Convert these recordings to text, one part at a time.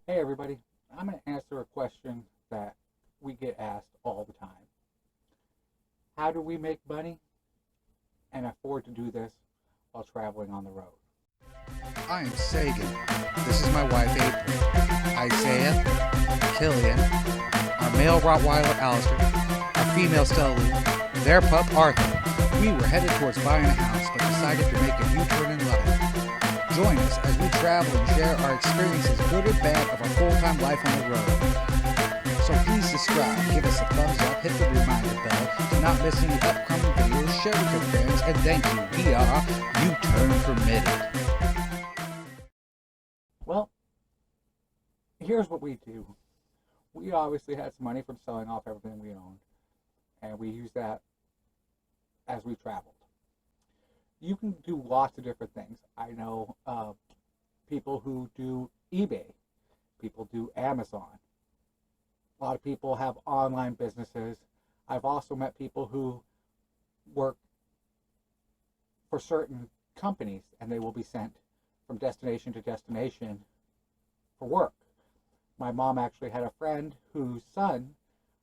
Hey everybody, I'm going to answer a question that we get asked all the time. How do we make money and afford to do this while traveling on the road? I am Sagan. This is my wife April. Isaiah, Killian, our male Rottweiler Alistair, our female Stella, their pup Arthur. We were headed towards buying a house but decided to make a U-turn in life. Join us as we travel and share our experiences, good or bad, of our full-time life on the road. So please subscribe, give us a thumbs up, hit the reminder bell to not miss any upcoming videos, share with your friends, and thank you. We are U-Turn Permitted. Well, here's what we do. We obviously had some money from selling off everything we owned, and we used that as we traveled. You can do lots of different things. I know people who do eBay, people do Amazon. A lot of people have online businesses. I've also met people who work for certain companies and they will be sent from destination to destination for work. My mom actually had a friend whose son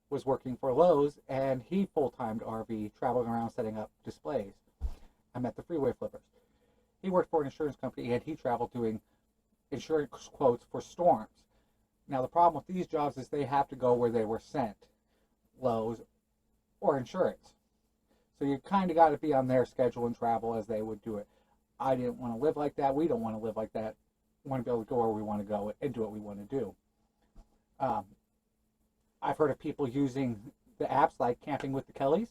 was working for Lowe's and he full-timed RV, traveling around setting up displays. I met the Freeway flippers. He worked for an insurance company and he traveled doing insurance quotes for storms. Now the problem with these jobs is they have to go where they were sent, Lowe's or insurance. So you kind of got to be on their schedule and travel as they would do it. I didn't want to live like that. We don't want to live like that. We want to be able to go where we want to go and do what we want to do. I've heard of people using the apps like Camping with the Kellys.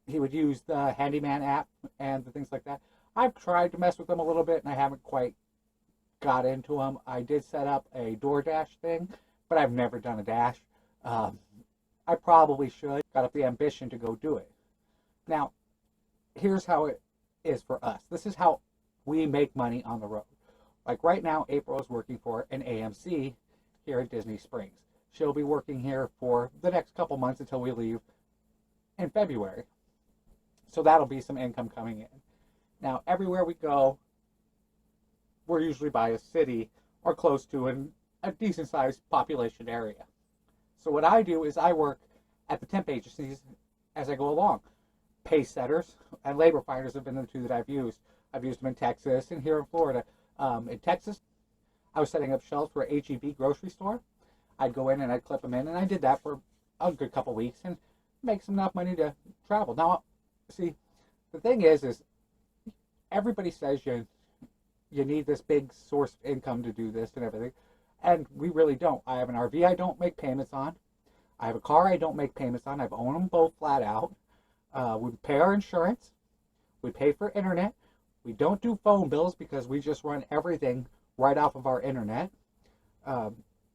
He would use the Handyman app and the things like that. I've tried to mess with them a little bit and I haven't quite got into them. I did set up a DoorDash thing, but I've never done a dash. I probably should. Got up the ambition to go do it. Now, here's how it is for us. This is how we make money on the road. Like right now, April is working for an AMC here at Disney Springs. She'll be working here for the next couple months until we leave in February. So that'll be some income coming in. Now, everywhere we go, we're usually by a city or close to a decent-sized population area. So what I do is I work at the temp agencies as I go along. Pace setters and labor finders have been the two that I've used. I've used them in Texas and here in Florida. In Texas, I was setting up shelves for a H-E-B grocery store. I'd go in and I'd clip them in, and I did that for a good couple weeks and make some enough money to travel. Now, see, the thing is everybody says you need this big source of income to do this and everything, and we really don't. I have an RV I don't make payments on. I have a car I don't make payments on. I've owned them both flat out. We pay our insurance. We pay for internet. We don't do phone bills because we just run everything right off of our internet.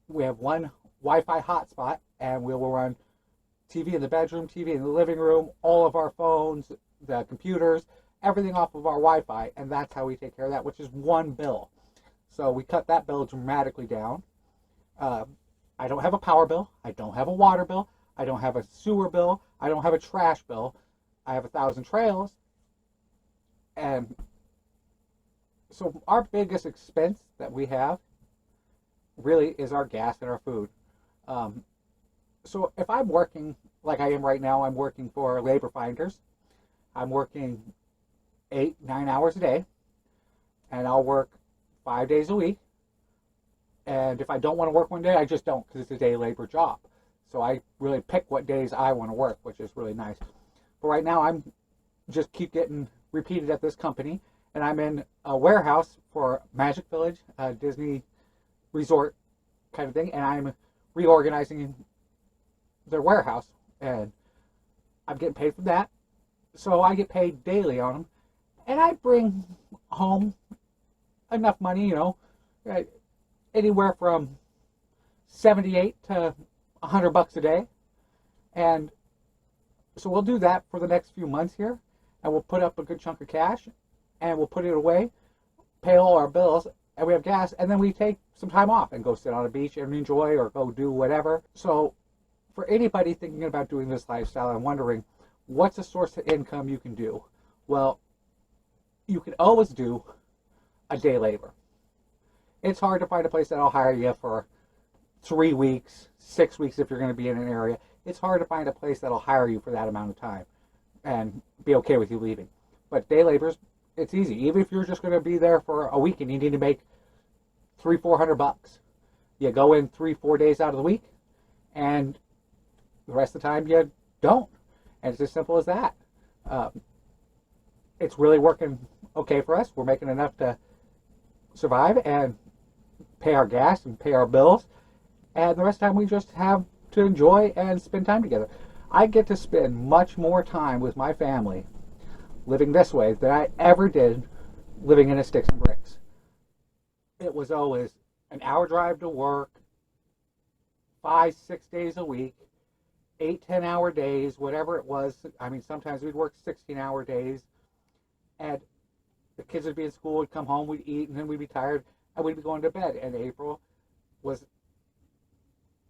We have one Wi-Fi hotspot, and we will run TV in the bedroom, TV in the living room, all of our phones, the computers, everything off of our Wi-Fi, and that's how we take care of that, which is one bill. So we cut that bill dramatically down. I don't have a power bill. I don't have a water bill. I don't have a sewer bill. I don't have a trash bill. I have 1,000 trails. And so our biggest expense that we have really is our gas and our food. So if I'm working like I am right now, I'm working for labor finders. I'm working 8-9 hours a day, and I'll work 5 days a week. And if I don't want to work one day, I just don't, because it's a day labor job. So I really pick what days I want to work, which is really nice. But right now, I'm just keep getting repeated at this company, and I'm in a warehouse for Magic Village, Disney resort kind of thing, and I'm reorganizing their warehouse, and I'm getting paid for that. So I get paid daily on them, and I bring home enough money, anywhere from 78 to $100 a day. And so we'll do that for the next few months here, and we'll put up a good chunk of cash, and we'll put it away, pay all our bills, and we have gas, and then we take some time off and go sit on a beach and enjoy or go do whatever. So for anybody thinking about doing this lifestyle and wondering what's a source of income you can do, well, you can always do a day labor. It's hard to find a place that'll hire you for 3 weeks, 6 weeks if you're going to be in an area. It's hard to find a place that'll hire you for that amount of time and be okay with you leaving. But day laborers, it's easy. Even if you're just going to be there for a week and you need to make $300-400, you go in 3-4 days out of the week, and the rest of the time you don't. And it's as simple as that. It's really working okay for us. We're making enough to survive and pay our gas and pay our bills. And the rest of the time we just have to enjoy and spend time together. I get to spend much more time with my family living this way than I ever did living in a sticks and bricks. It was always an hour drive to work, 5-6 days a week, 8-10 hour days, whatever it was. I mean, sometimes we'd work 16-hour days, and the kids would be in school, we'd come home, we'd eat, and then we'd be tired, and we'd be going to bed. And April was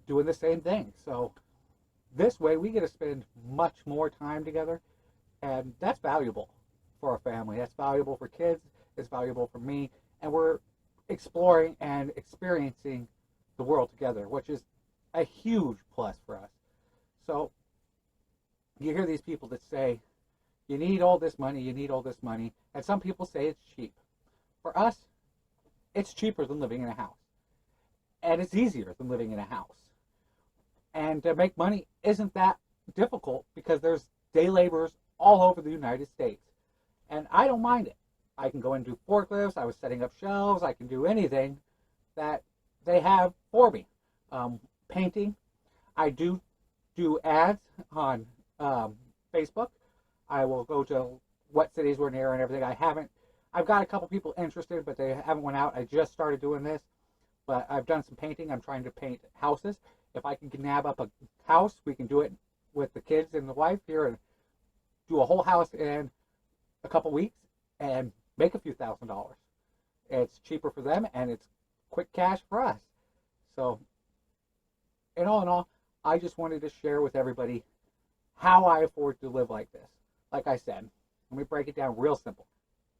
doing the same thing. So this way, we get to spend much more time together, and that's valuable for a family. That's valuable for kids. It's valuable for me, and we're exploring and experiencing the world together, which is a huge plus for us. So you hear these people that say, you need all this money, you need all this money, and some people say it's cheap. For us, it's cheaper than living in a house, and it's easier than living in a house. And to make money isn't that difficult because there's day laborers all over the United States, and I don't mind it. I can go and do forklifts, I was setting up shelves, I can do anything that they have for me. Painting, I do ads on Facebook. I will go to what cities we're near and everything. I've got a couple people interested, but they haven't went out. I just started doing this, but I've done some painting. I'm trying to paint houses. If I can nab up a house, we can do it with the kids and the wife here and do a whole house in a couple weeks and make a few $1,000s. It's cheaper for them and it's quick cash for us. So, in all, I just wanted to share with everybody how I afford to live like this. Like I said, let me break it down real simple.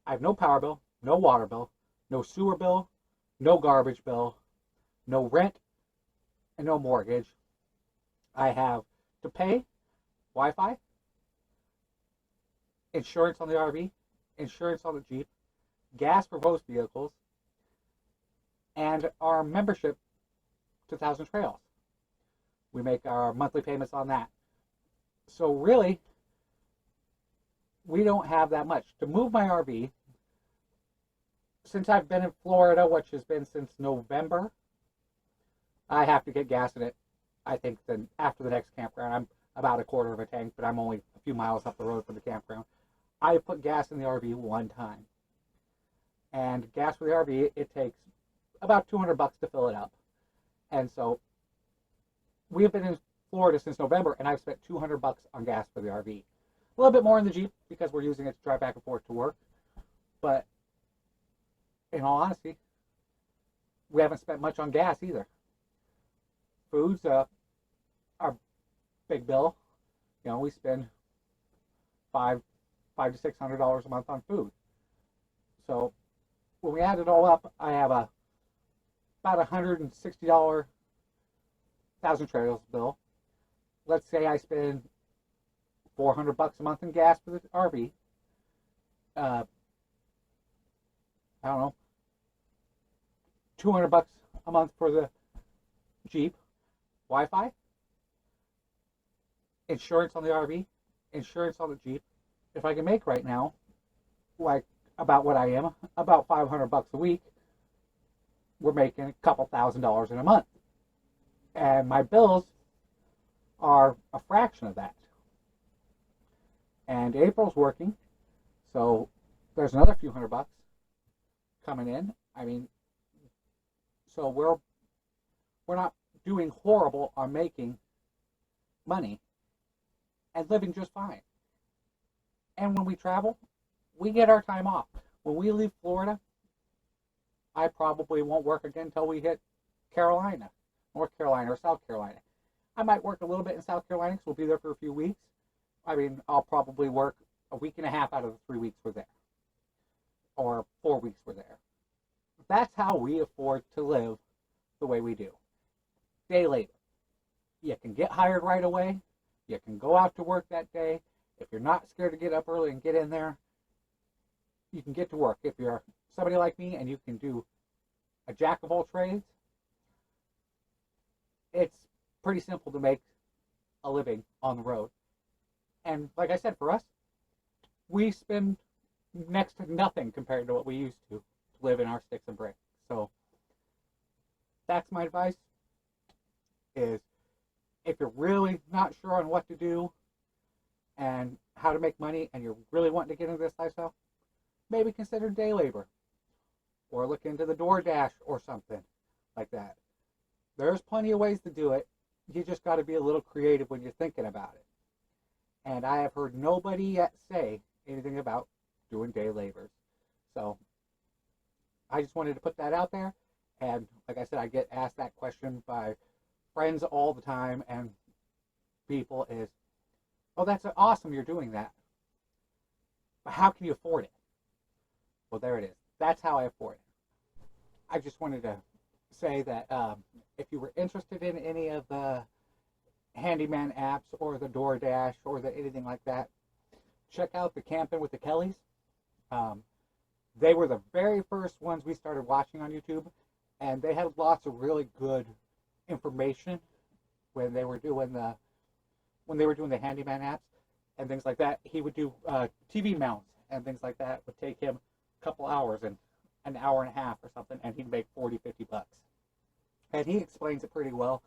I have no power bill, no water bill, no sewer bill, no garbage bill, no rent, and no mortgage. I have to pay Wi-Fi, insurance on the RV, insurance on the Jeep, gas for both vehicles, and our membership to Thousand Trails. We make our monthly payments on that. So really, we don't have that much. To move my RV, since I've been in Florida, which has been since November, I have to get gas in it. I think then after the next campground, I'm about a quarter of a tank, but I'm only a few miles up the road from the campground. I put gas in the RV one time. And gas for the RV, it takes about $200 to fill it up. And so we have been in Florida since November, and I've spent $200 on gas for the RV. A little bit more in the Jeep because we're using it to drive back and forth to work. But in all honesty, we haven't spent much on gas either. Food's our big bill. You know, we spend $500 to $600 a month on food. So when we add it all up, I have about $160 Thousand Trails bill. Let's say I spend $400 a month in gas for the RV. I don't know, $200 a month for the Jeep, Wi-Fi, insurance on the RV, insurance on the Jeep. If I can make right now, like about what I am, about $500 a week, we're making a couple $1,000s in a month. And my bills are a fraction of that. And April's working, so there's another few $100 coming in. I mean, so we're not doing horrible on making money and living just fine. And when we travel, we get our time off. When we leave Florida, I probably won't work again until we hit Carolina, North Carolina or South Carolina. I might work a little bit in South Carolina because we'll be there for a few weeks. I mean, I'll probably work a week and a half out of the 3 weeks we're there. Or 4 weeks we're there. That's how we afford to live the way we do. Day labor. You can get hired right away. You can go out to work that day. If you're not scared to get up early and get in there, you can get to work. If you're somebody like me and you can do a jack of all trades, it's pretty simple to make a living on the road. And like I said, for us, we spend next to nothing compared to what we used to live in our sticks and bricks. So that's my advice, is if you're really not sure on what to do and how to make money and you're really wanting to get into this lifestyle, maybe consider day labor or look into the DoorDash or something like that. There's plenty of ways to do it. You just got to be a little creative when you're thinking about it. And I have heard nobody yet say anything about doing day labors. So I just wanted to put that out there. And like I said, I get asked that question by friends all the time, and people is, oh, that's awesome you're doing that. But how can you afford it? Well, there it is. That's how I afford it. I just wanted to say that if you were interested in any of the handyman apps or the DoorDash or anything like that, check out the Camping with the Kellys. They were the very first ones we started watching on YouTube, and they had lots of really good information when they were doing the handyman apps and things like that. He would do TV mounts and things like that. It would take him a couple hours and an hour and a half or something, and he'd make 40-50 bucks. And he explains it pretty well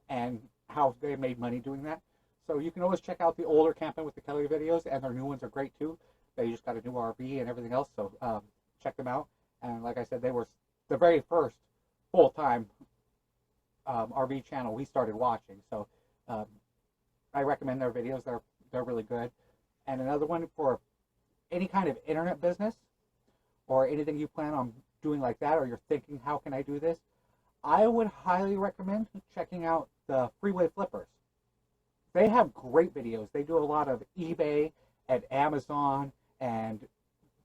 and how they made money doing that. So you can always check out the older Camping with the Kelly videos, and their new ones are great too. They just got a new RV and everything else, so check them out. And like I said, they were the very first full-time RV channel we started watching. So I recommend their videos. They're really good. And another one for any kind of internet business or anything you plan on doing like that, or you're thinking, how can I do this? I would highly recommend checking out the Freeway Flippers. They have great videos. They do a lot of eBay and Amazon and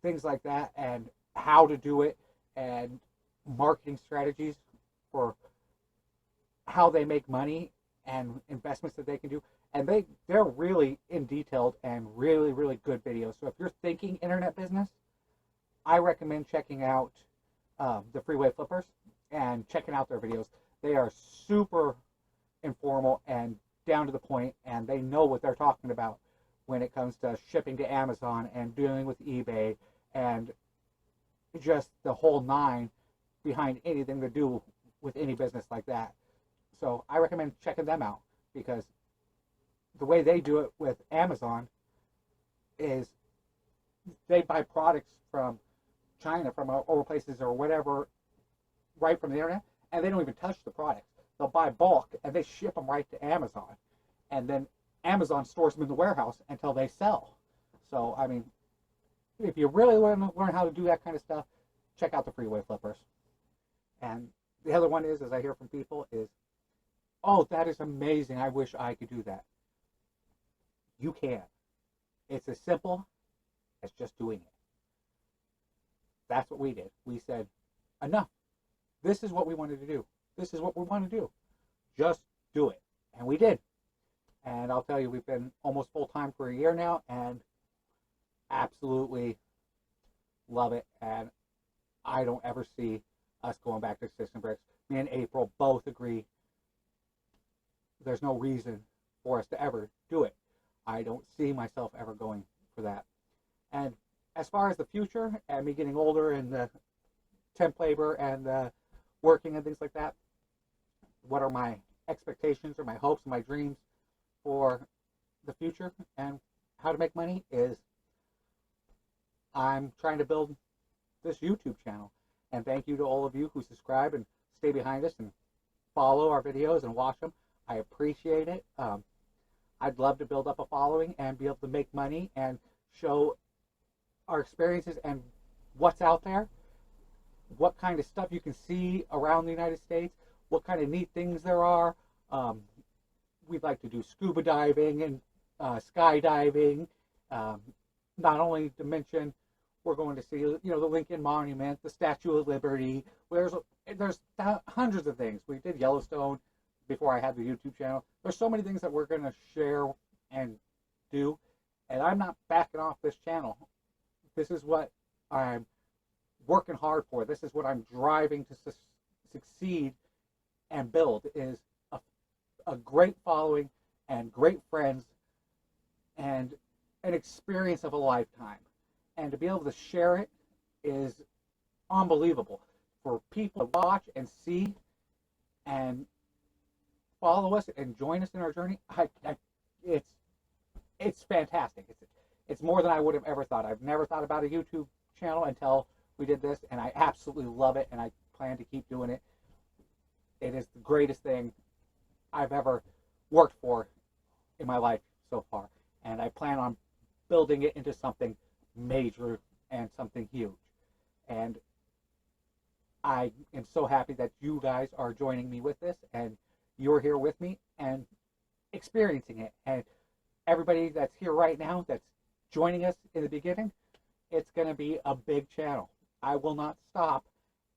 things like that, and how to do it, and marketing strategies for how they make money and investments that they can do. And they're really in detailed and really, really good videos. So if you're thinking internet business, I recommend checking out the Freeway Flippers and checking out their videos. They are super informal and down to the point, and they know what they're talking about when it comes to shipping to Amazon and dealing with eBay and just the whole nine behind anything to do with any business like that. So I recommend checking them out, because the way they do it with Amazon is they buy products from China, from other places or whatever, right from the internet, and they don't even touch the products. They'll buy bulk and they ship them right to Amazon, and then Amazon stores them in the warehouse until they sell. So I mean, if you really want to learn how to do that kind of stuff, check out the Freeway Flippers. And the other one is, as I hear from people, is, oh, that is amazing, I wish I could do that. You can. It's as simple as just doing it. That's what we did. We said, enough. This is what we wanted to do. This is what we want to do. Just do it. And we did. And I'll tell you, we've been almost full-time for a year now, and absolutely love it. And I don't ever see us going back to sticks and bricks. Me and April both agree there's no reason for us to ever do it. I don't see myself ever going for that. And as far as the future and me getting older and the temp labor and the working and things like that, what are my expectations or my hopes and my dreams for the future and how to make money is, I'm trying to build this YouTube channel. And thank you to all of you who subscribe and stay behind us and follow our videos and watch them. I appreciate it. I'd love to build up a following and be able to make money and show our experiences and what's out there, what kind of stuff you can see around the United States, what kind of neat things there are. We'd like to do scuba diving and skydiving, not only to mention We're going to see, you know, the Lincoln Monument, the Statue of Liberty. There's hundreds of things. We did Yellowstone before I had the YouTube channel. There's so many things that we're going to share and do, and I'm not backing off this channel. This is what I'm working hard for. This is what I'm driving to succeed and build, is a great following and great friends and an experience of a lifetime. And to be able to share it is unbelievable. For people to watch and see and follow us and join us in our journey, it's fantastic. It's more than I would have ever thought. I've never thought about a YouTube channel until we did this, and I absolutely love it, and I plan to keep doing it. It is the greatest thing I've ever worked for in my life so far, and I plan on building it into something major and something huge. And I am so happy that you guys are joining me with this, and you're here with me and experiencing it. And everybody that's here right now that's joining us in the beginning, it's going to be a big channel. I will not stop,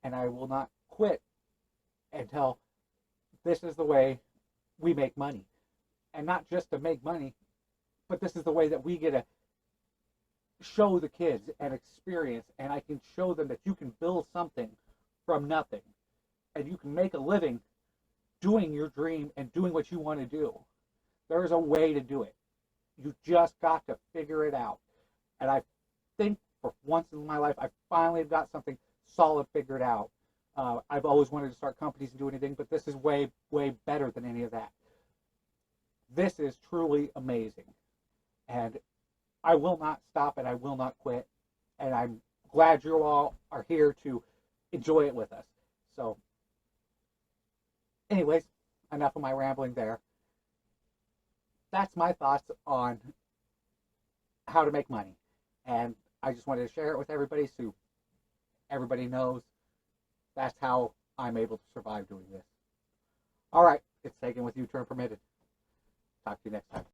and I will not quit until this is the way we make money. And not just to make money, but this is the way that we get to show the kids and experience, and I can show them that you can build something from nothing, and you can make a living doing your dream and doing what you want to do. There's a way to do it. You just got to figure it out. And I think for once in my life, I finally got something solid figured out. I've always wanted to start companies and do anything, but this is way, way better than any of that. This is truly amazing. And I will not stop, and I will not quit. And I'm glad you all are here to enjoy it with us. So, anyways, enough of my rambling there. That's my thoughts on how to make money. And I just wanted to share it with everybody so everybody knows that's how I'm able to survive doing this. All right, it's Sagan with U-Turn Permitted. Talk to you next time.